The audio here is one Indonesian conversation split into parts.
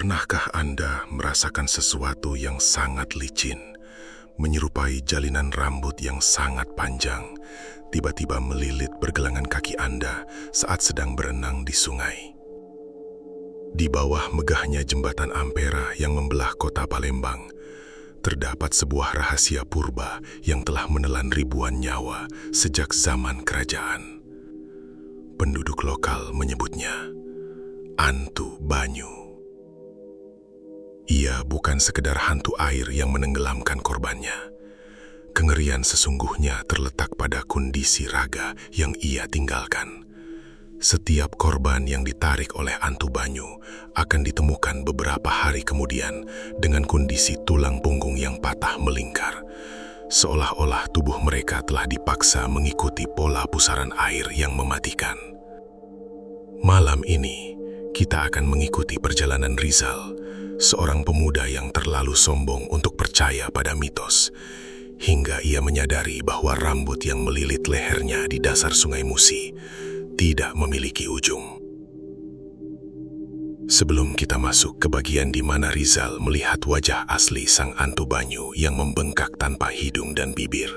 Pernahkah Anda merasakan sesuatu yang sangat licin, menyerupai jalinan rambut yang sangat panjang, tiba-tiba melilit pergelangan kaki Anda saat sedang berenang di sungai? Di bawah megahnya jembatan Ampera yang membelah kota Palembang, terdapat sebuah rahasia purba yang telah menelan ribuan nyawa sejak zaman kerajaan. Penduduk lokal menyebutnya Antu Banyu. Ia bukan sekedar hantu air yang menenggelamkan korbannya. Kengerian sesungguhnya terletak pada kondisi raga yang ia tinggalkan. Setiap korban yang ditarik oleh Antu Banyu akan ditemukan beberapa hari kemudian dengan kondisi tulang punggung yang patah melingkar, seolah-olah tubuh mereka telah dipaksa mengikuti pola pusaran air yang mematikan. Malam ini, kita akan mengikuti perjalanan Rizal, seorang pemuda yang terlalu sombong untuk percaya pada mitos, hingga ia menyadari bahwa rambut yang melilit lehernya di dasar Sungai Musi tidak memiliki ujung. Sebelum kita masuk ke bagian di mana Rizal melihat wajah asli sang Antu Banyu yang membengkak tanpa hidung dan bibir,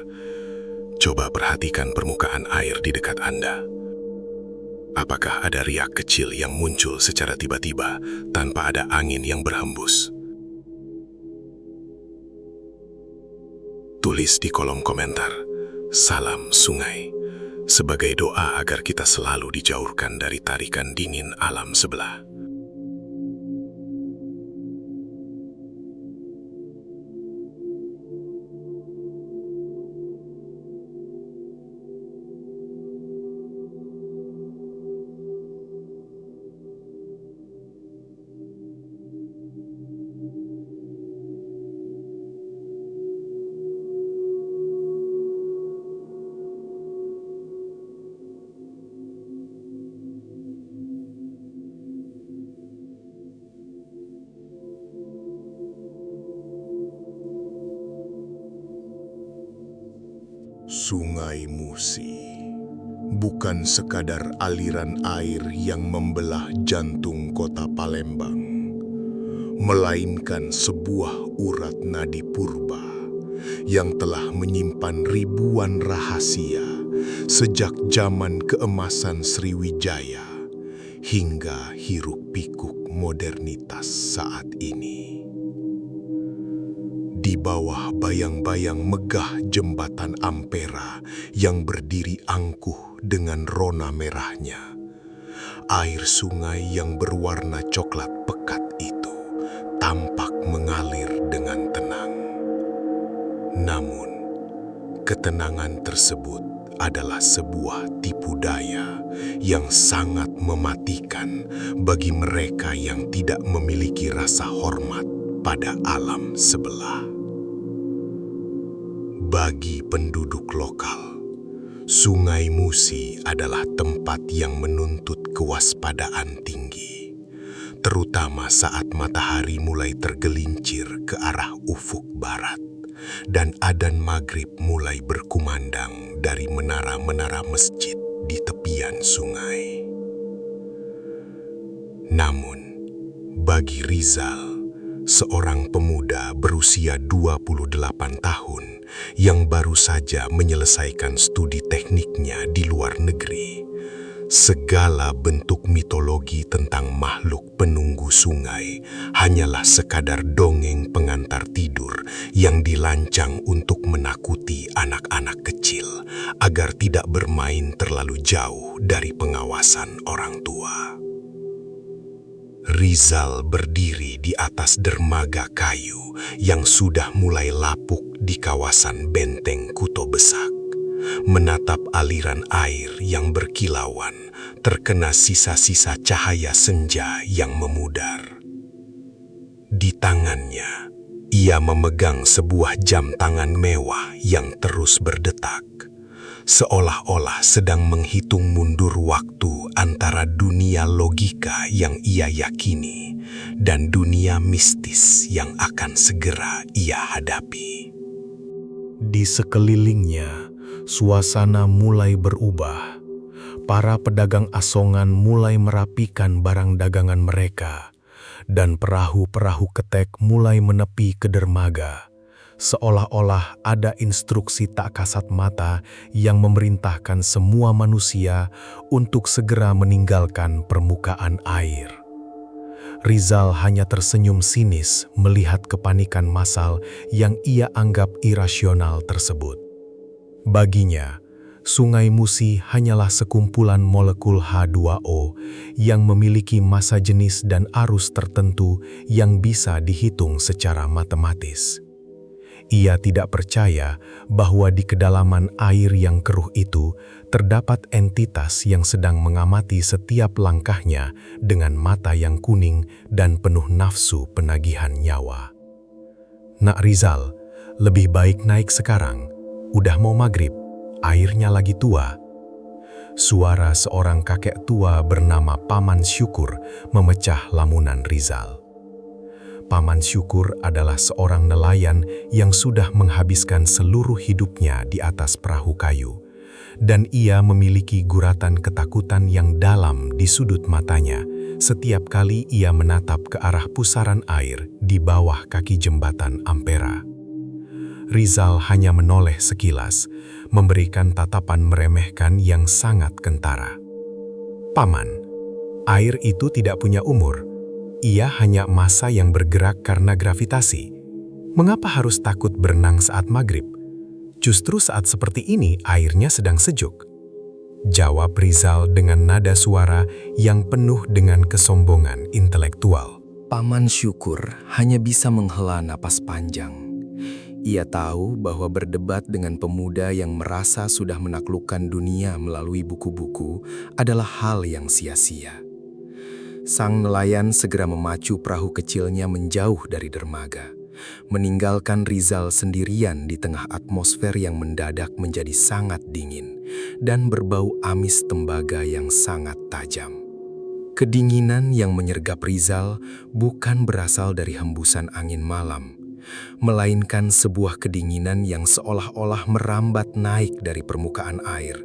coba perhatikan permukaan air di dekat Anda. Apakah ada riak kecil yang muncul secara tiba-tiba tanpa ada angin yang berhembus? Tulis di kolom komentar, "Salam sungai," sebagai doa agar kita selalu dijauhkan dari tarikan dingin alam sebelah. Sungai Musi bukan sekadar aliran air yang membelah jantung kota Palembang, melainkan sebuah urat nadi purba yang telah menyimpan ribuan rahasia sejak zaman keemasan Sriwijaya hingga hiruk-pikuk modernitas saat ini. Di bawah bayang-bayang megah jembatan Ampera yang berdiri angkuh dengan rona merahnya, air sungai yang berwarna coklat pekat itu tampak mengalir dengan tenang. Namun, ketenangan tersebut adalah sebuah tipu daya yang sangat mematikan bagi mereka yang tidak memiliki rasa hormat pada alam sebelah. Bagi penduduk lokal, Sungai Musi adalah tempat yang menuntut kewaspadaan tinggi, terutama saat matahari mulai tergelincir ke arah ufuk barat dan adzan maghrib mulai berkumandang dari menara-menara masjid di tepian sungai. Namun, bagi Rizal, seorang pemuda berusia 28 tahun yang baru saja menyelesaikan studi tekniknya di luar negeri, segala bentuk mitologi tentang makhluk penunggu sungai hanyalah sekadar dongeng pengantar tidur yang dirancang untuk menakuti anak-anak kecil agar tidak bermain terlalu jauh dari pengawasan orang tua. Rizal berdiri di atas dermaga kayu yang sudah mulai lapuk di kawasan benteng Kuto Besak, menatap aliran air yang berkilauan terkena sisa-sisa cahaya senja yang memudar. Di tangannya, ia memegang sebuah jam tangan mewah yang terus berdetak, seolah-olah sedang menghitung mundur waktu antara dunia logika yang ia yakini dan dunia mistis yang akan segera ia hadapi. Di sekelilingnya, suasana mulai berubah. Para pedagang asongan mulai merapikan barang dagangan mereka, dan perahu-perahu ketek mulai menepi ke dermaga. Seolah-olah ada instruksi tak kasat mata yang memerintahkan semua manusia untuk segera meninggalkan permukaan air. Rizal hanya tersenyum sinis melihat kepanikan massal yang ia anggap irasional tersebut. Baginya, Sungai Musi hanyalah sekumpulan molekul H2O yang memiliki massa jenis dan arus tertentu yang bisa dihitung secara matematis. Ia tidak percaya bahwa di kedalaman air yang keruh itu terdapat entitas yang sedang mengamati setiap langkahnya dengan mata yang kuning dan penuh nafsu penagihan nyawa. Nak Rizal, lebih baik naik sekarang. Udah mau maghrib, airnya lagi tua. Suara seorang kakek tua bernama Paman Syukur memecah lamunan Rizal. Paman Syukur adalah seorang nelayan yang sudah menghabiskan seluruh hidupnya di atas perahu kayu, dan ia memiliki guratan ketakutan yang dalam di sudut matanya setiap kali ia menatap ke arah pusaran air di bawah kaki jembatan Ampera. Rizal hanya menoleh sekilas, memberikan tatapan meremehkan yang sangat kentara. "Paman, air itu tidak punya umur. Ia hanya massa yang bergerak karena gravitasi. Mengapa harus takut berenang saat maghrib? Justru saat seperti ini airnya sedang sejuk," jawab Rizal dengan nada suara yang penuh dengan kesombongan intelektual. Paman Syukur hanya bisa menghela napas panjang. Ia tahu bahwa berdebat dengan pemuda yang merasa sudah menaklukkan dunia melalui buku-buku adalah hal yang sia-sia. Sang nelayan segera memacu perahu kecilnya menjauh dari dermaga, meninggalkan Rizal sendirian di tengah atmosfer yang mendadak menjadi sangat dingin dan berbau amis tembaga yang sangat tajam. Kedinginan yang menyergap Rizal bukan berasal dari hembusan angin malam, melainkan sebuah kedinginan yang seolah-olah merambat naik dari permukaan air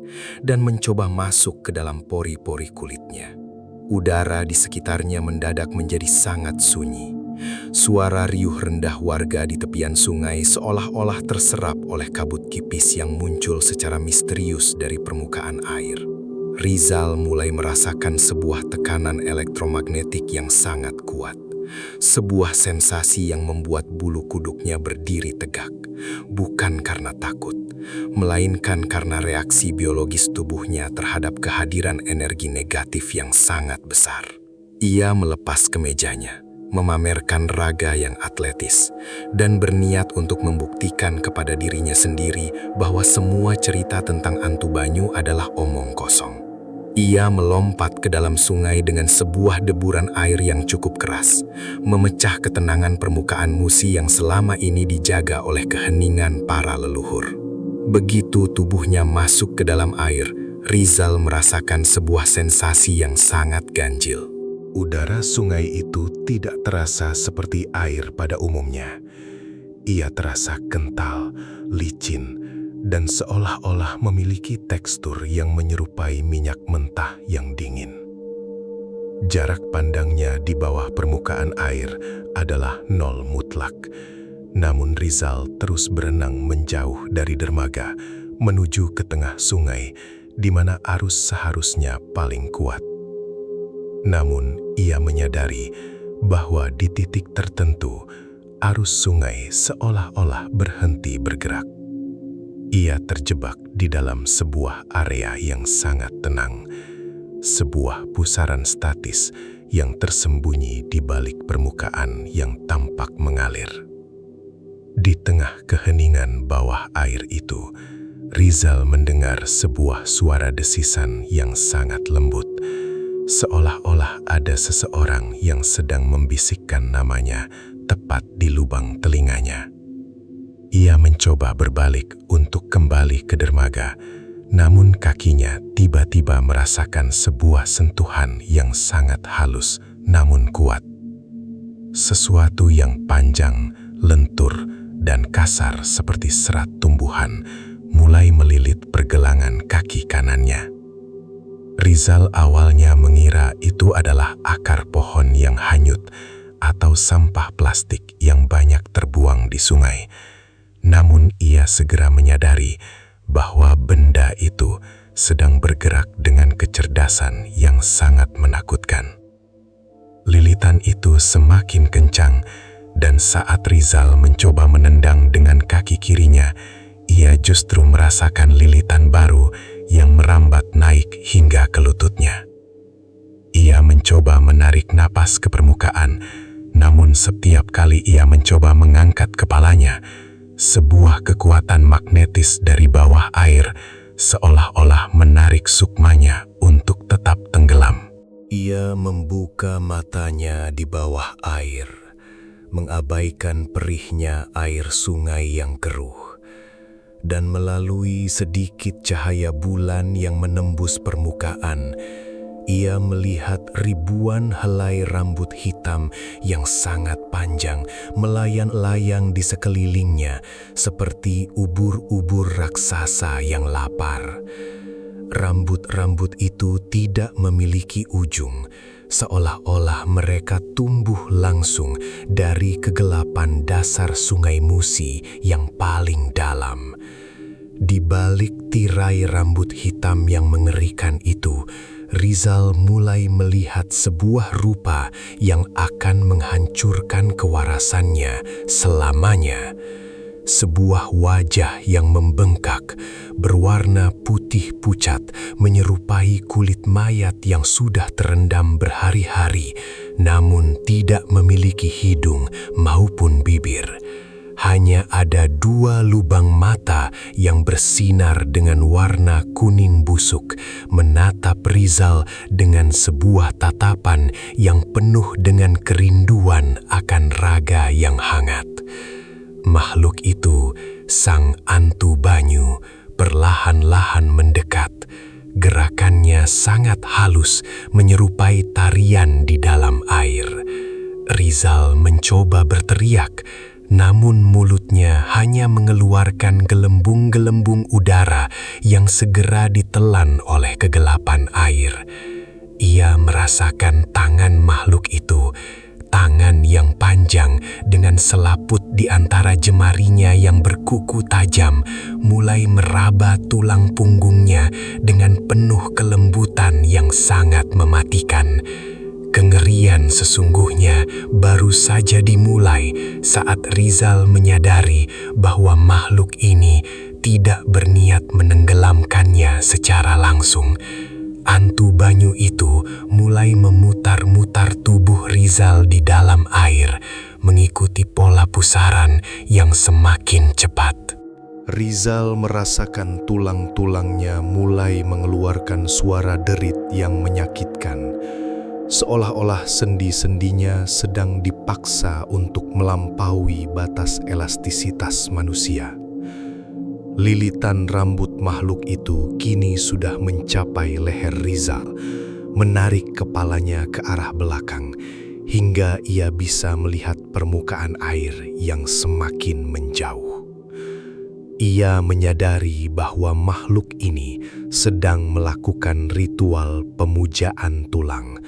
dan mencoba masuk ke dalam pori-pori kulitnya. Udara di sekitarnya mendadak menjadi sangat sunyi. Suara riuh rendah warga di tepian sungai seolah-olah terserap oleh kabut kipis yang muncul secara misterius dari permukaan air. Rizal mulai merasakan sebuah tekanan elektromagnetik yang sangat kuat. Sebuah sensasi yang membuat bulu kuduknya berdiri tegak, bukan karena takut, melainkan karena reaksi biologis tubuhnya terhadap kehadiran energi negatif yang sangat besar. Ia melepas kemejanya, memamerkan raga yang atletis, dan berniat untuk membuktikan kepada dirinya sendiri bahwa semua cerita tentang Antu Banyu adalah omong kosong. Ia melompat ke dalam sungai dengan sebuah deburan air yang cukup keras, memecah ketenangan permukaan Musi yang selama ini dijaga oleh keheningan para leluhur. Begitu tubuhnya masuk ke dalam air, Rizal merasakan sebuah sensasi yang sangat ganjil. Udara sungai itu tidak terasa seperti air pada umumnya. Ia terasa kental, licin, dan seolah-olah memiliki tekstur yang menyerupai minyak mentah yang dingin. Jarak pandangnya di bawah permukaan air adalah nol mutlak. Namun Rizal terus berenang menjauh dari dermaga menuju ke tengah sungai di mana arus seharusnya paling kuat. Namun ia menyadari bahwa di titik tertentu arus sungai seolah-olah berhenti bergerak. Ia terjebak di dalam sebuah area yang sangat tenang, sebuah pusaran statis yang tersembunyi di balik permukaan yang tampak mengalir. Di tengah keheningan bawah air itu, Rizal mendengar sebuah suara desisan yang sangat lembut, seolah-olah ada seseorang yang sedang membisikkan namanya tepat di lubang telinganya. Ia mencoba berbalik untuk kembali ke dermaga, namun kakinya tiba-tiba merasakan sebuah sentuhan yang sangat halus namun kuat. Sesuatu yang panjang, lentur, dan kasar seperti serat tumbuhan mulai melilit pergelangan kaki kanannya. Rizal awalnya mengira itu adalah akar pohon yang hanyut atau sampah plastik yang banyak terbuang di sungai. Namun ia segera menyadari bahwa benda itu sedang bergerak dengan kecerdasan yang sangat menakutkan. Lilitan itu semakin kencang, dan saat Rizal mencoba menendang dengan kaki kirinya, ia justru merasakan lilitan baru yang merambat naik hingga ke lututnya. Ia mencoba menarik napas ke permukaan, namun setiap kali ia mencoba mengangkat kepalanya, sebuah kekuatan magnetis dari bawah air seolah-olah menarik sukmanya untuk tetap tenggelam. Ia membuka matanya di bawah air, mengabaikan perihnya air sungai yang keruh. Dan melalui sedikit cahaya bulan yang menembus permukaan, ia melihat ribuan helai rambut hitam yang sangat panjang melayang-layang di sekelilingnya seperti ubur-ubur raksasa yang lapar. Rambut-rambut itu tidak memiliki ujung, seolah-olah mereka tumbuh langsung dari kegelapan dasar Sungai Musi yang paling dalam. Di balik tirai rambut hitam yang mengerikan itu, Rizal mulai melihat sebuah rupa yang akan menghancurkan kewarasannya selamanya. Sebuah wajah yang membengkak, berwarna putih pucat, menyerupai kulit mayat yang sudah terendam berhari-hari, namun tidak memiliki hidung maupun bibir. Hanya ada 2 lubang mata yang bersinar dengan warna kuning busuk, menatap Rizal dengan sebuah tatapan yang penuh dengan kerinduan akan raga yang hangat. Makhluk itu, sang Antu Banyu, perlahan-lahan mendekat. Gerakannya sangat halus, menyerupai tarian di dalam air. Rizal mencoba berteriak, namun mulutnya hanya mengeluarkan gelembung-gelembung udara yang segera ditelan oleh kegelapan air. Ia merasakan tangan makhluk itu, tangan yang panjang dengan selaput di antara jemarinya yang berkuku tajam, mulai meraba tulang punggungnya dengan penuh kelembutan yang sangat mematikan. Kengerian sesungguhnya baru saja dimulai saat Rizal menyadari bahwa makhluk ini tidak berniat menenggelamkannya secara langsung. Antu Banyu itu mulai memutar-mutar tubuh Rizal di dalam air, mengikuti pola pusaran yang semakin cepat. Rizal merasakan tulang-tulangnya mulai mengeluarkan suara derit yang menyakitkan, seolah-olah sendi-sendinya sedang dipaksa untuk melampaui batas elastisitas manusia. Lilitan rambut makhluk itu kini sudah mencapai leher Rizal, menarik kepalanya ke arah belakang, hingga ia bisa melihat permukaan air yang semakin menjauh. Ia menyadari bahwa makhluk ini sedang melakukan ritual pemujaan tulang,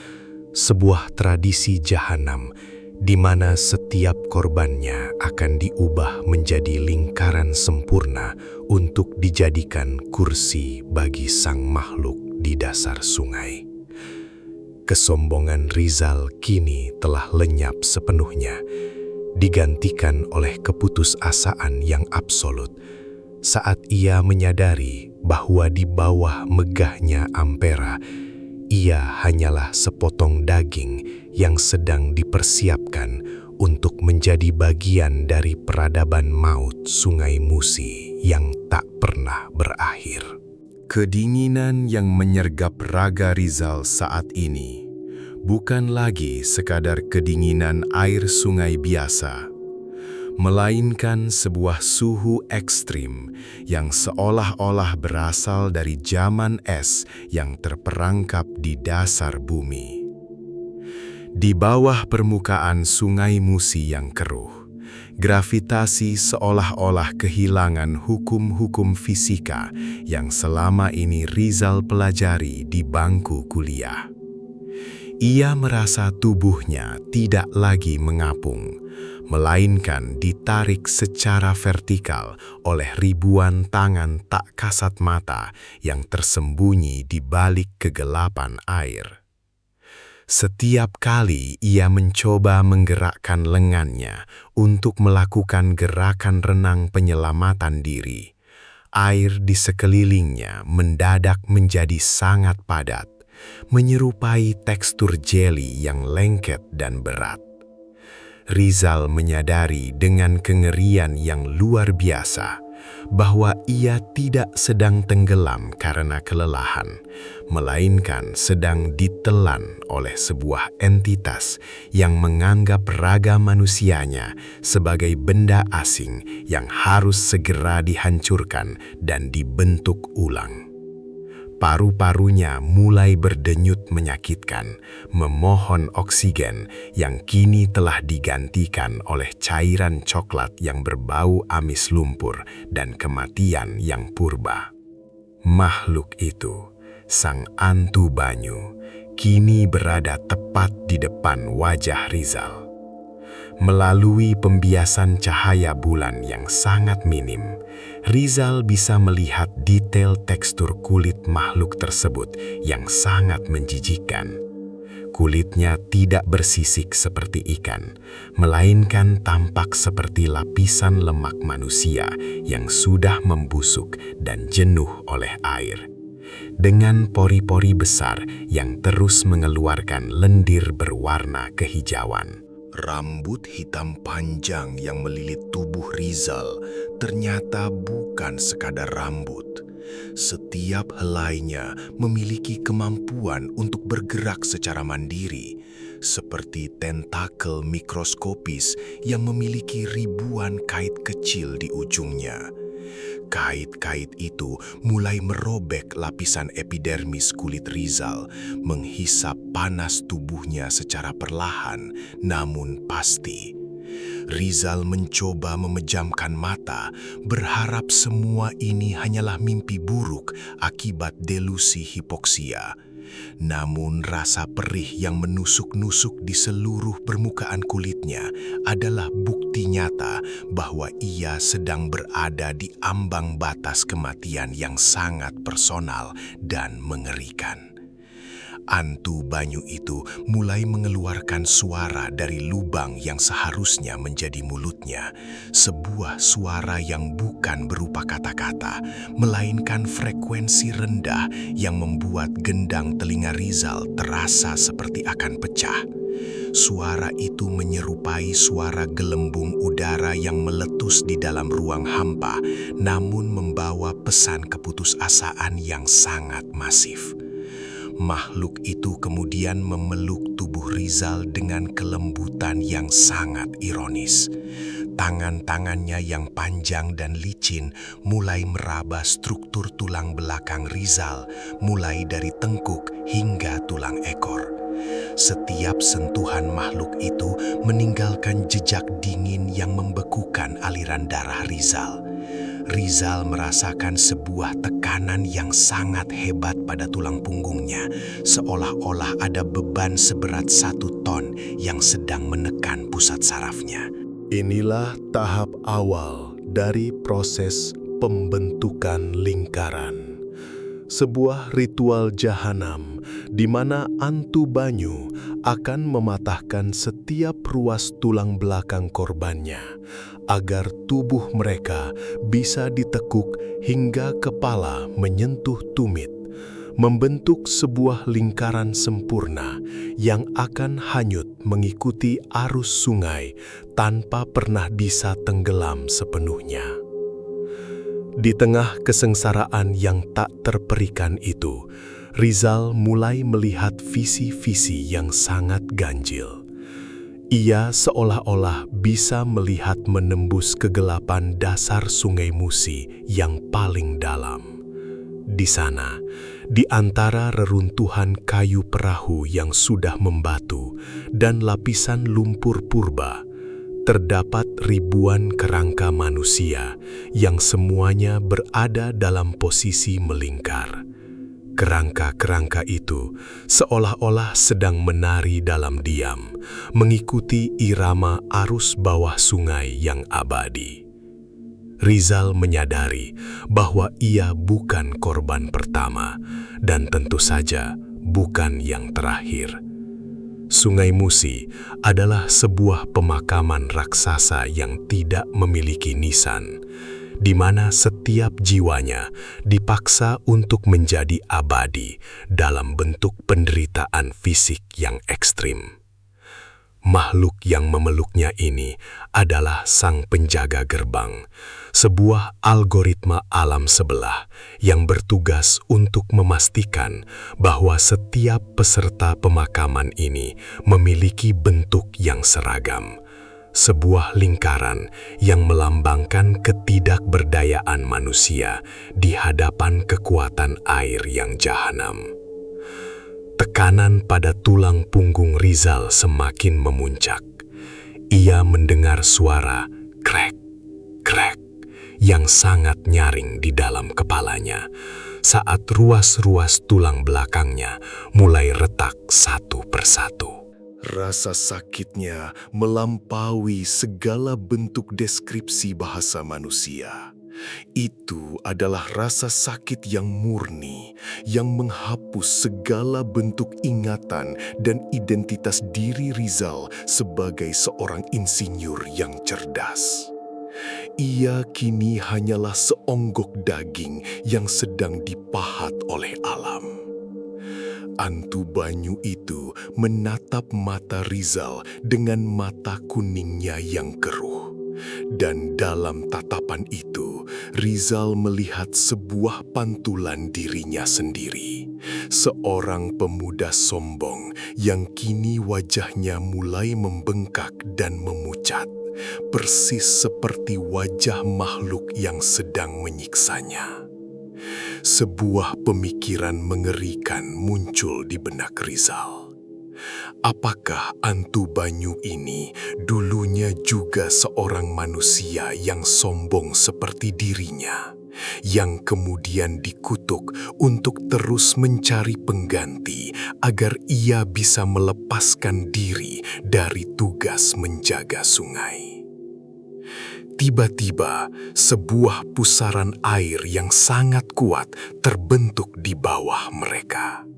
sebuah tradisi jahanam di mana setiap korbannya akan diubah menjadi lingkaran sempurna untuk dijadikan kursi bagi sang makhluk di dasar sungai. Kesombongan Rizal kini telah lenyap sepenuhnya, digantikan oleh keputusasaan yang absolut saat ia menyadari bahwa di bawah megahnya Ampera, ia hanyalah sepotong daging yang sedang dipersiapkan untuk menjadi bagian dari peradaban maut Sungai Musi yang tak pernah berakhir. Kedinginan yang menyergap raga Rizal saat ini bukan lagi sekadar kedinginan air sungai biasa, melainkan sebuah suhu ekstrim yang seolah-olah berasal dari zaman es yang terperangkap di dasar bumi. Di bawah permukaan Sungai Musi yang keruh, gravitasi seolah-olah kehilangan hukum-hukum fisika yang selama ini Rizal pelajari di bangku kuliah. Ia merasa tubuhnya tidak lagi mengapung, melainkan ditarik secara vertikal oleh ribuan tangan tak kasat mata yang tersembunyi di balik kegelapan air. Setiap kali ia mencoba menggerakkan lengannya untuk melakukan gerakan renang penyelamatan diri, air di sekelilingnya mendadak menjadi sangat padat, menyerupai tekstur jeli yang lengket dan berat. Rizal menyadari dengan kengerian yang luar biasa bahwa ia tidak sedang tenggelam karena kelelahan, melainkan sedang ditelan oleh sebuah entitas yang menganggap raga manusianya sebagai benda asing yang harus segera dihancurkan dan dibentuk ulang. Paru-parunya mulai berdenyut menyakitkan, memohon oksigen yang kini telah digantikan oleh cairan coklat yang berbau amis lumpur dan kematian yang purba. Makhluk itu, sang Antu Banyu, kini berada tepat di depan wajah Rizal. Melalui pembiasan cahaya bulan yang sangat minim, Rizal bisa melihat detail tekstur kulit makhluk tersebut yang sangat menjijikkan. Kulitnya tidak bersisik seperti ikan, melainkan tampak seperti lapisan lemak manusia yang sudah membusuk dan jenuh oleh air. Dengan pori-pori besar yang terus mengeluarkan lendir berwarna kehijauan. Rambut hitam panjang yang melilit tubuh Rizal ternyata bukan sekadar rambut. Setiap helainya memiliki kemampuan untuk bergerak secara mandiri, seperti tentakel mikroskopis yang memiliki ribuan kait kecil di ujungnya. Kait-kait itu mulai merobek lapisan epidermis kulit Rizal, menghisap panas tubuhnya secara perlahan namun pasti. Rizal mencoba memejamkan mata, berharap semua ini hanyalah mimpi buruk akibat delusi hipoksia. Namun rasa perih yang menusuk-nusuk di seluruh permukaan kulitnya adalah bukti nyata bahwa ia sedang berada di ambang batas kematian yang sangat personal dan mengerikan. Antu Banyu itu mulai mengeluarkan suara dari lubang yang seharusnya menjadi mulutnya, sebuah suara yang bukan berupa kata-kata, melainkan frekuensi rendah yang membuat gendang telinga Rizal terasa seperti akan pecah. Suara itu menyerupai suara gelembung udara yang meletus di dalam ruang hampa, namun membawa pesan keputusasaan yang sangat masif. Makhluk itu kemudian memeluk tubuh Rizal dengan kelembutan yang sangat ironis. Tangan-tangannya yang panjang dan licin mulai meraba struktur tulang belakang Rizal, mulai dari tengkuk hingga tulang ekor. Setiap sentuhan makhluk itu meninggalkan jejak dingin yang membekukan aliran darah Rizal. Rizal merasakan sebuah tekanan yang sangat hebat pada tulang punggungnya, seolah-olah ada beban seberat 1 ton yang sedang menekan pusat sarafnya. Inilah tahap awal dari proses pembentukan lingkaran. Sebuah ritual jahanam di mana Antu Banyu akan mematahkan setiap ruas tulang belakang korbannya agar tubuh mereka bisa ditekuk hingga kepala menyentuh tumit, membentuk sebuah lingkaran sempurna yang akan hanyut mengikuti arus sungai tanpa pernah bisa tenggelam sepenuhnya. Di tengah kesengsaraan yang tak terperikan itu, Rizal mulai melihat visi-visi yang sangat ganjil. Ia seolah-olah bisa melihat menembus kegelapan dasar Sungai Musi yang paling dalam. Di sana, di antara reruntuhan kayu perahu yang sudah membatu dan lapisan lumpur purba, terdapat ribuan kerangka manusia yang semuanya berada dalam posisi melingkar. Kerangka-kerangka itu seolah-olah sedang menari dalam diam, mengikuti irama arus bawah sungai yang abadi. Rizal menyadari bahwa ia bukan korban pertama dan tentu saja bukan yang terakhir. Sungai Musi adalah sebuah pemakaman raksasa yang tidak memiliki nisan, di mana setiap jiwanya dipaksa untuk menjadi abadi dalam bentuk penderitaan fisik yang ekstrim. Makhluk yang memeluknya ini adalah sang penjaga gerbang, sebuah algoritma alam sebelah yang bertugas untuk memastikan bahwa setiap peserta pemakaman ini memiliki bentuk yang seragam. Sebuah lingkaran yang melambangkan ketidakberdayaan manusia di hadapan kekuatan air yang jahanam. Tekanan pada tulang punggung Rizal semakin memuncak. Ia mendengar suara krek, krek yang sangat nyaring di dalam kepalanya saat ruas-ruas tulang belakangnya mulai retak satu persatu. Rasa sakitnya melampaui segala bentuk deskripsi bahasa manusia. Itu adalah rasa sakit yang murni, yang menghapus segala bentuk ingatan dan identitas diri Rizal sebagai seorang insinyur yang cerdas. Ia kini hanyalah seonggok daging yang sedang dipahat oleh alam. Antu Banyu itu menatap mata Rizal dengan mata kuningnya yang keruh. Dan dalam tatapan itu, Rizal melihat sebuah pantulan dirinya sendiri. Seorang pemuda sombong yang kini wajahnya mulai membengkak dan memucat, persis seperti wajah makhluk yang sedang menyiksanya. Sebuah pemikiran mengerikan muncul di benak Rizal. Apakah Antu Banyu ini dulunya juga seorang manusia yang sombong seperti dirinya, yang kemudian dikutuk untuk terus mencari pengganti agar ia bisa melepaskan diri dari tugas menjaga sungai? Tiba-tiba, sebuah pusaran air yang sangat kuat terbentuk di bawah mereka.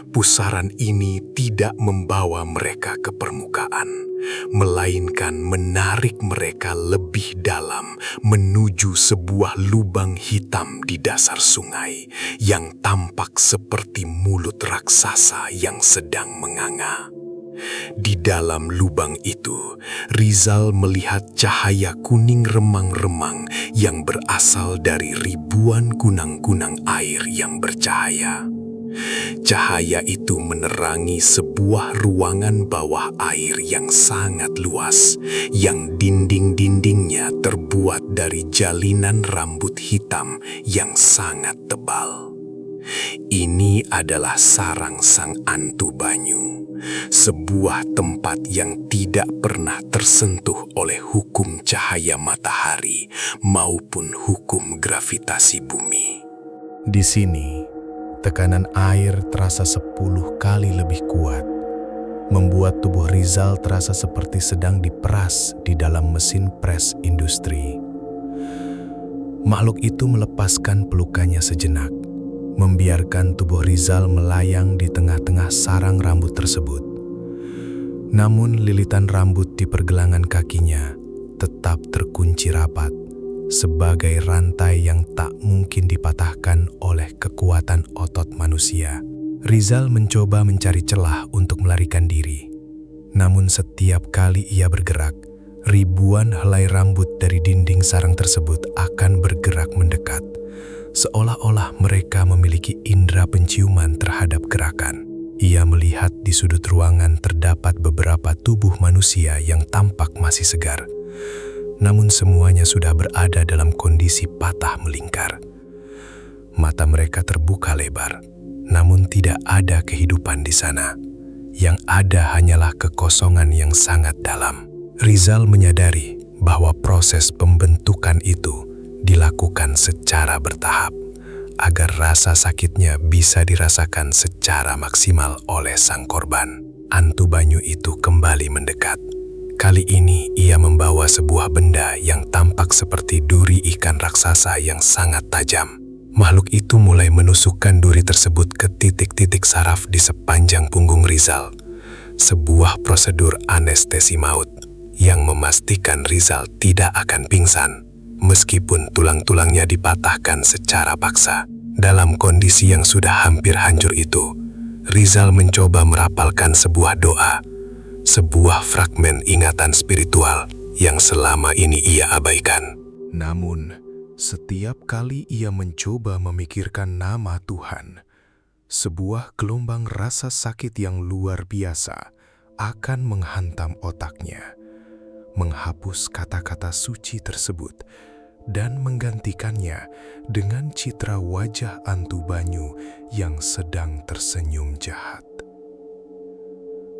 Pusaran ini tidak membawa mereka ke permukaan, melainkan menarik mereka lebih dalam menuju sebuah lubang hitam di dasar sungai yang tampak seperti mulut raksasa yang sedang menganga. Di dalam lubang itu, Rizal melihat cahaya kuning remang-remang yang berasal dari ribuan kunang-kunang air yang bercahaya. Cahaya itu menerangi sebuah ruangan bawah air yang sangat luas, yang dinding-dindingnya terbuat dari jalinan rambut hitam yang sangat tebal. Ini adalah sarang sang Antu Banyu, sebuah tempat yang tidak pernah tersentuh oleh hukum cahaya matahari maupun hukum gravitasi bumi. Di sini, tekanan air terasa 10 kali lebih kuat, membuat tubuh Rizal terasa seperti sedang diperas di dalam mesin pres industri. Makhluk itu melepaskan pelukannya sejenak, membiarkan tubuh Rizal melayang di tengah-tengah sarang rambut tersebut. Namun lilitan rambut di pergelangan kakinya tetap terkunci rapat, sebagai rantai yang tak mungkin dipatahkan oleh kekuatan otot manusia. Rizal mencoba mencari celah untuk melarikan diri. Namun setiap kali ia bergerak, ribuan helai rambut dari dinding sarang tersebut akan bergerak mendekat, seolah-olah mereka memiliki indera penciuman terhadap gerakan. Ia melihat di sudut ruangan terdapat beberapa tubuh manusia yang tampak masih segar. Namun semuanya sudah berada dalam kondisi patah melingkar. Mata mereka terbuka lebar, namun tidak ada kehidupan di sana. Yang ada hanyalah kekosongan yang sangat dalam. Rizal menyadari bahwa proses pembentukan itu dilakukan secara bertahap. agar rasa sakitnya bisa dirasakan secara maksimal oleh sang korban. Hantu banyu itu kembali mendekat. Kali ini ia membawa sebuah benda yang tampak seperti duri ikan raksasa yang sangat tajam. Makhluk itu mulai menusukkan duri tersebut ke titik-titik saraf di sepanjang punggung Rizal. Sebuah prosedur anestesi maut yang memastikan Rizal tidak akan pingsan, meskipun tulang-tulangnya dipatahkan secara paksa. Dalam kondisi yang sudah hampir hancur itu, Rizal mencoba merapalkan sebuah doa, sebuah fragmen ingatan spiritual yang selama ini ia abaikan. Namun, setiap kali ia mencoba memikirkan nama Tuhan, sebuah gelombang rasa sakit yang luar biasa akan menghantam otaknya, menghapus kata-kata suci tersebut dan menggantikannya dengan citra wajah hantu banyu yang sedang tersenyum jahat.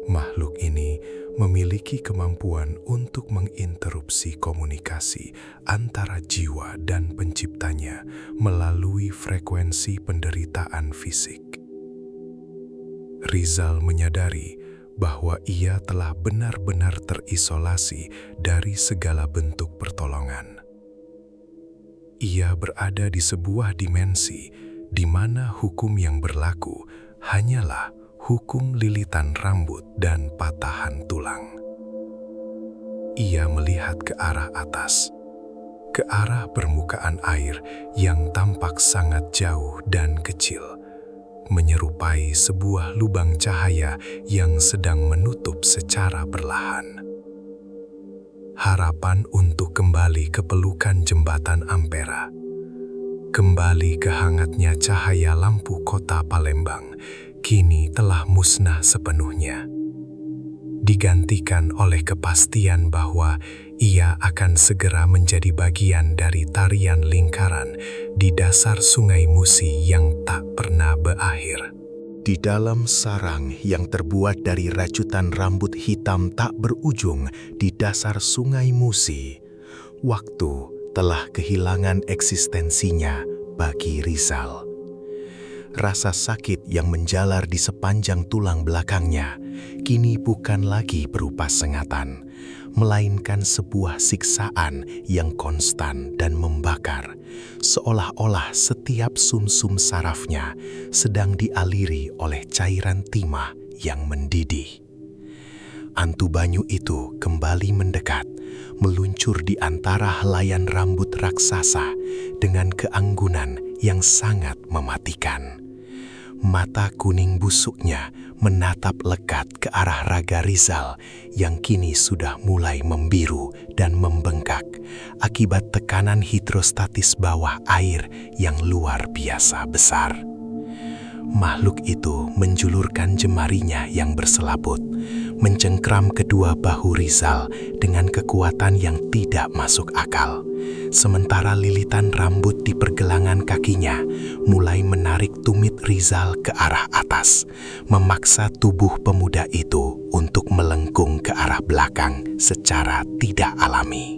Makhluk ini memiliki kemampuan untuk menginterupsi komunikasi antara jiwa dan penciptanya melalui frekuensi penderitaan fisik. Rizal menyadari bahwa ia telah benar-benar terisolasi dari segala bentuk pertolongan. Ia berada di sebuah dimensi di mana hukum yang berlaku hanyalah hukum lilitan rambut dan patahan tulang. Ia melihat ke arah atas, ke arah permukaan air yang tampak sangat jauh dan kecil, menyerupai sebuah lubang cahaya yang sedang menutup secara perlahan. Harapan untuk kembali ke pelukan jembatan Ampera, kembali ke hangatnya cahaya lampu kota Palembang, kini telah musnah sepenuhnya, digantikan oleh kepastian bahwa ia akan segera menjadi bagian dari tarian lingkaran di dasar Sungai Musi yang tak pernah berakhir. Di dalam sarang yang terbuat dari rajutan rambut hitam tak berujung di dasar Sungai Musi, waktu telah kehilangan eksistensinya bagi Rizal. Rasa sakit yang menjalar di sepanjang tulang belakangnya kini bukan lagi berupa sengatan, melainkan sebuah siksaan yang konstan dan membakar, seolah-olah setiap sumsum sarafnya sedang dialiri oleh cairan timah yang mendidih. Hantu banyu itu kembali mendekat, meluncur di antara helaian rambut raksasa dengan keanggunan yang sangat mematikan. Mata kuning busuknya menatap lekat ke arah raga Rizal yang kini sudah mulai membiru dan membengkak akibat tekanan hidrostatis bawah air yang luar biasa besar. Makhluk itu menjulurkan jemarinya yang berselaput, mencengkram kedua bahu Rizal dengan kekuatan yang tidak masuk akal. Sementara lilitan rambut di pergelangan kakinya mulai menarik tumit Rizal ke arah atas, memaksa tubuh pemuda itu untuk melengkung ke arah belakang secara tidak alami.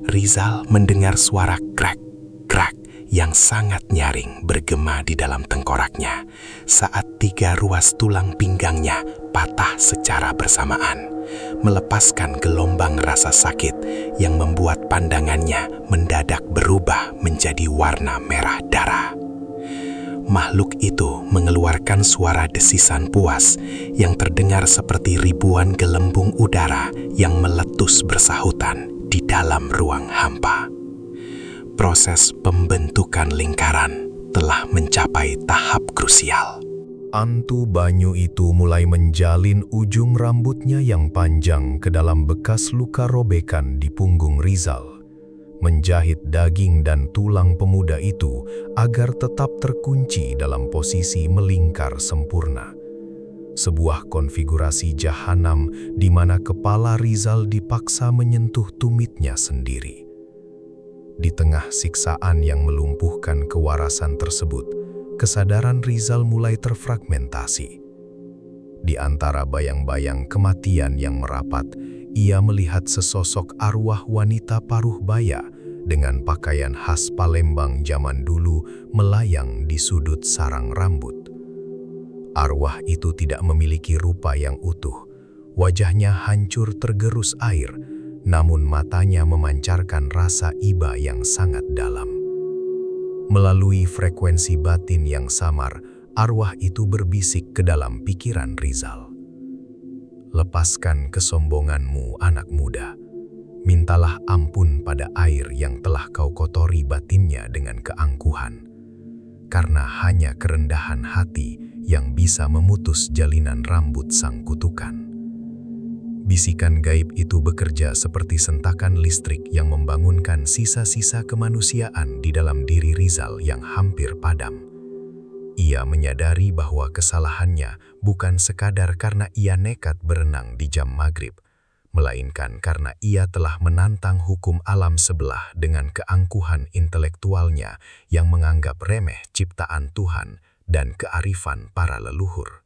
Rizal mendengar suara krak-krak yang sangat nyaring bergema di dalam tengkoraknya saat 3 ruas tulang pinggangnya patah secara bersamaan, melepaskan gelombang rasa sakit yang membuat pandangannya mendadak berubah menjadi warna merah darah. Makhluk itu mengeluarkan suara desisan puas yang terdengar seperti ribuan gelembung udara yang meletus bersahutan di dalam ruang hampa. Proses pembentukan lingkaran telah mencapai tahap krusial. Hantu banyu itu mulai menjalin ujung rambutnya yang panjang ke dalam bekas luka robekan di punggung Rizal, menjahit daging dan tulang pemuda itu agar tetap terkunci dalam posisi melingkar sempurna. Sebuah konfigurasi jahanam di mana kepala Rizal dipaksa menyentuh tumitnya sendiri. Di tengah siksaan yang melumpuhkan kewarasan tersebut, kesadaran Rizal mulai terfragmentasi. Di antara bayang-bayang kematian yang merapat, ia melihat sesosok arwah wanita paruh baya dengan pakaian khas Palembang zaman dulu melayang di sudut sarang rambut. Arwah itu tidak memiliki rupa yang utuh. Wajahnya hancur tergerus air, namun matanya memancarkan rasa iba yang sangat dalam. Melalui frekuensi batin yang samar, arwah itu berbisik ke dalam pikiran Rizal. Lepaskan kesombonganmu, anak muda. Mintalah ampun pada air yang telah kau kotori batinnya dengan keangkuhan. Karena hanya kerendahan hati yang bisa memutus jalinan rambut sang kutukan. Bisikan gaib itu bekerja seperti sentakan listrik yang membangunkan sisa-sisa kemanusiaan di dalam diri Rizal yang hampir padam. Ia menyadari bahwa kesalahannya bukan sekadar karena ia nekat berenang di jam maghrib, melainkan karena ia telah menantang hukum alam sebelah dengan keangkuhan intelektualnya yang menganggap remeh ciptaan Tuhan dan kearifan para leluhur.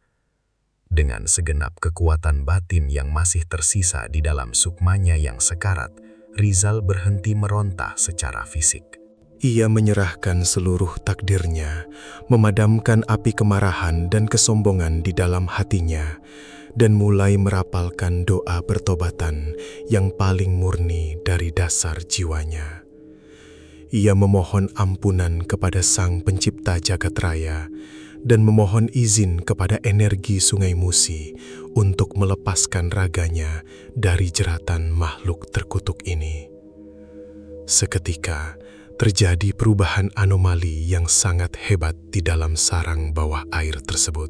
Dengan segenap kekuatan batin yang masih tersisa di dalam sukmanya yang sekarat, Rizal berhenti meronta secara fisik. Ia menyerahkan seluruh takdirnya, memadamkan api kemarahan dan kesombongan di dalam hatinya, dan mulai merapalkan doa pertobatan yang paling murni dari dasar jiwanya. Ia memohon ampunan kepada Sang Pencipta Jagat Raya, dan memohon izin kepada energi Sungai Musi untuk melepaskan raganya dari jeratan makhluk terkutuk ini. Seketika, terjadi perubahan anomali yang sangat hebat di dalam sarang bawah air tersebut.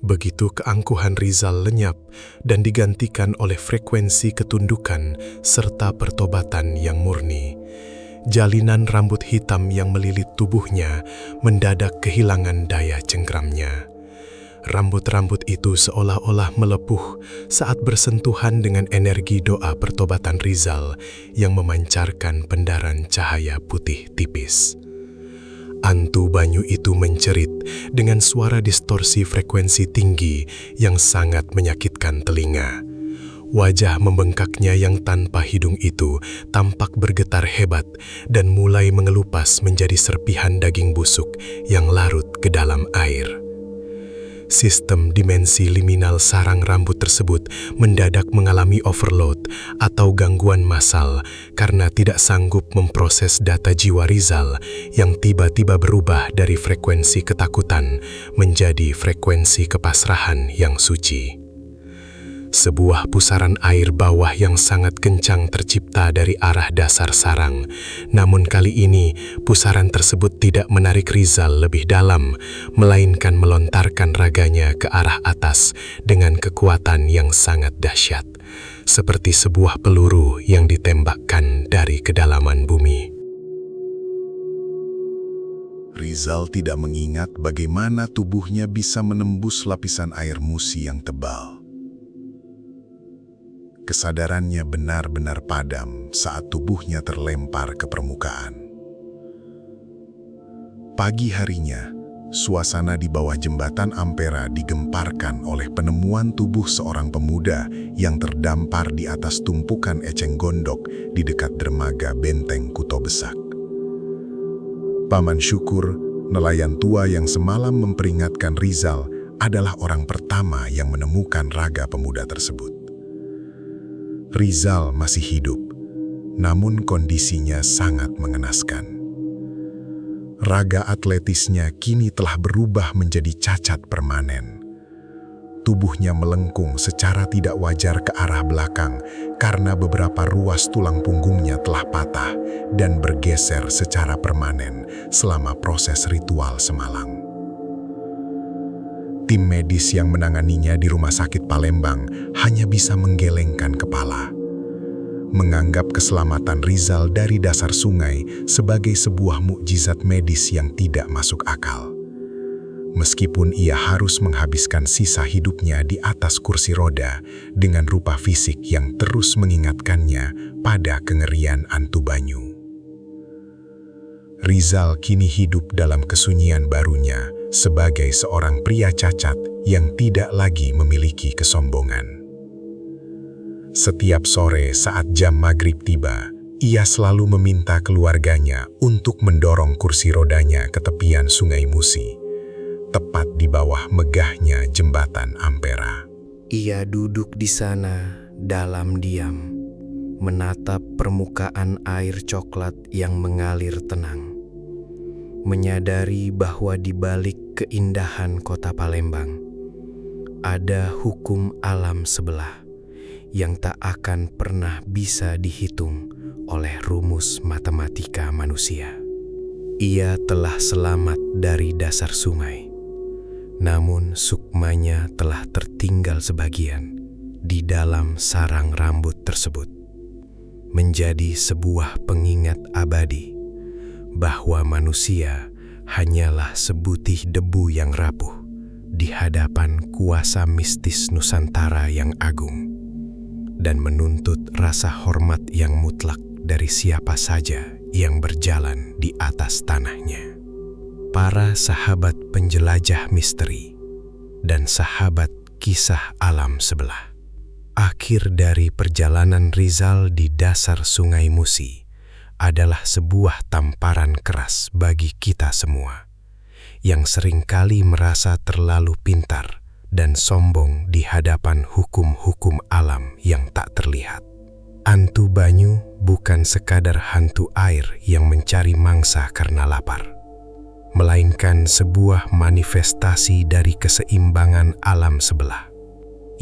Begitu keangkuhan Rizal lenyap dan digantikan oleh frekuensi ketundukan serta pertobatan yang murni, jalinan rambut hitam yang melilit tubuhnya mendadak kehilangan daya cengkramnya. Rambut-rambut itu seolah-olah melepuh saat bersentuhan dengan energi doa pertobatan Rizal yang memancarkan pendaran cahaya putih tipis. Antu Banyu itu mencerit dengan suara distorsi frekuensi tinggi yang sangat menyakitkan telinga. Wajah membengkaknya yang tanpa hidung itu tampak bergetar hebat dan mulai mengelupas menjadi serpihan daging busuk yang larut ke dalam air. Sistem dimensi liminal sarang rambut tersebut mendadak mengalami overload atau gangguan massal karena tidak sanggup memproses data jiwa Rizal yang tiba-tiba berubah dari frekuensi ketakutan menjadi frekuensi kepasrahan yang suci. Sebuah pusaran air bawah yang sangat kencang tercipta dari arah dasar sarang. Namun kali ini, pusaran tersebut tidak menarik Rizal lebih dalam, melainkan melontarkan raganya ke arah atas dengan kekuatan yang sangat dahsyat, seperti sebuah peluru yang ditembakkan dari kedalaman bumi. Rizal tidak mengingat bagaimana tubuhnya bisa menembus lapisan air musi yang tebal. Kesadarannya benar-benar padam saat tubuhnya terlempar ke permukaan. Pagi harinya, suasana di bawah jembatan Ampera digemparkan oleh penemuan tubuh seorang pemuda yang terdampar di atas tumpukan eceng gondok di dekat dermaga Benteng Kuto Besak. Paman Syukur, nelayan tua yang semalam memperingatkan Rizal, adalah orang pertama yang menemukan raga pemuda tersebut. Rizal masih hidup, namun kondisinya sangat mengenaskan. Raga atletisnya kini telah berubah menjadi cacat permanen. Tubuhnya melengkung secara tidak wajar ke arah belakang karena beberapa ruas tulang punggungnya telah patah dan bergeser secara permanen selama proses ritual semalam. Tim medis yang menanganinya di Rumah Sakit Palembang hanya bisa menggelengkan kepala, menganggap keselamatan Rizal dari dasar sungai sebagai sebuah mukjizat medis yang tidak masuk akal. Meskipun ia harus menghabiskan sisa hidupnya di atas kursi roda dengan rupa fisik yang terus mengingatkannya pada kengerian Antu Banyu. Rizal kini hidup dalam kesunyian barunya sebagai seorang pria cacat yang tidak lagi memiliki kesombongan. Setiap sore saat jam maghrib tiba, Ia selalu meminta keluarganya untuk mendorong kursi rodanya ke tepian Sungai Musi, tepat di bawah megahnya jembatan Ampera. Ia duduk di sana dalam diam, menatap permukaan air coklat yang mengalir tenang, menyadari bahwa di balik keindahan kota Palembang ada hukum alam sebelah yang tak akan pernah bisa dihitung oleh rumus matematika manusia. Ia telah selamat dari dasar sungai, namun sukmanya telah tertinggal sebagian di dalam sarang rambut tersebut, menjadi sebuah pengingat abadi bahwa manusia hanyalah sebutih debu yang rapuh di hadapan kuasa mistis Nusantara yang agung, dan menuntut rasa hormat yang mutlak dari siapa saja yang berjalan di atas tanahnya. Para sahabat penjelajah misteri dan sahabat kisah alam sebelah. Akhir dari perjalanan Rizal di dasar Sungai Musi adalah sebuah tamparan keras bagi kita semua yang seringkali merasa terlalu pintar dan sombong di hadapan hukum-hukum alam yang tak terlihat. Hantu banyu bukan sekadar hantu air yang mencari mangsa karena lapar, melainkan sebuah manifestasi dari keseimbangan alam sebelah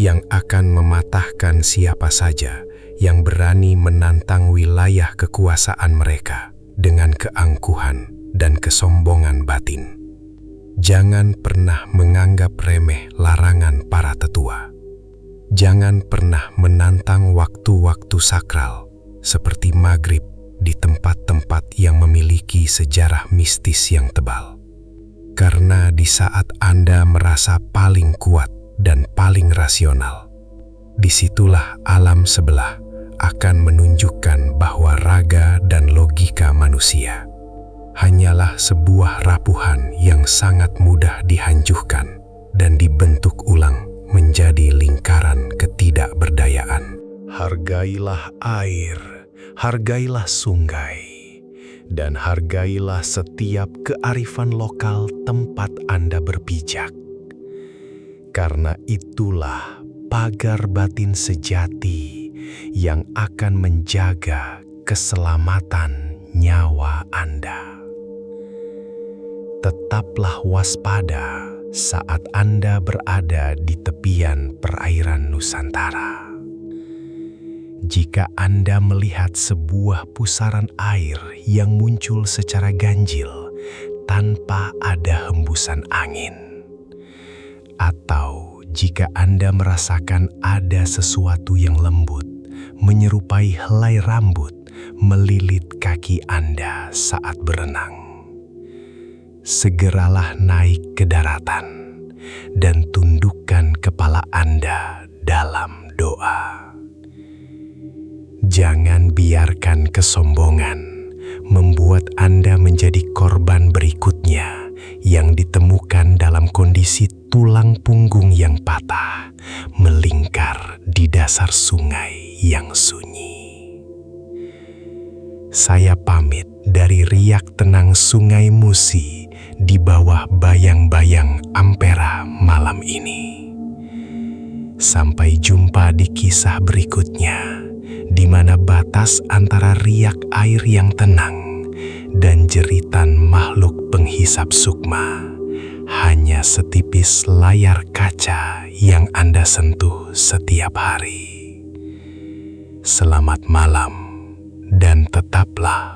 yang akan mematahkan siapa saja yang berani menantang wilayah kekuasaan mereka dengan keangkuhan dan kesombongan batin. Jangan pernah menganggap remeh larangan para tetua. Jangan pernah menantang waktu-waktu sakral seperti maghrib di tempat-tempat yang memiliki sejarah mistis yang tebal. Karena di saat Anda merasa paling kuat dan paling rasional, disitulah alam sebelah akan menunjukkan bahwa raga dan logika manusia hanyalah sebuah rapuhan yang sangat mudah dihancuhkan dan dibentuk ulang menjadi lingkaran ketidakberdayaan. Hargailah air, hargailah sungai, dan hargailah setiap kearifan lokal tempat Anda berpijak. Karena itulah pagar batin sejati yang akan menjaga keselamatan nyawa Anda. Tetaplah waspada saat Anda berada di tepian perairan Nusantara. Jika Anda melihat sebuah pusaran air yang muncul secara ganjil tanpa ada hembusan angin, atau jika Anda merasakan ada sesuatu yang lembut menyerupai helai rambut melilit kaki Anda saat berenang, segeralah naik ke daratan dan tundukkan kepala Anda dalam doa. Jangan biarkan kesombongan membuat Anda menjadi korban berikutnya yang ditemukan dalam kondisi tulang punggung yang patah melingkar di dasar sungai yang sunyi. Saya pamit dari riak tenang Sungai Musi di bawah bayang-bayang Ampera malam ini. Sampai jumpa di kisah berikutnya, di mana batas antara riak air yang tenang dan jeritan makhluk penghisap sukma hanya setipis layar kaca yang Anda sentuh setiap hari. Selamat malam dan tetaplah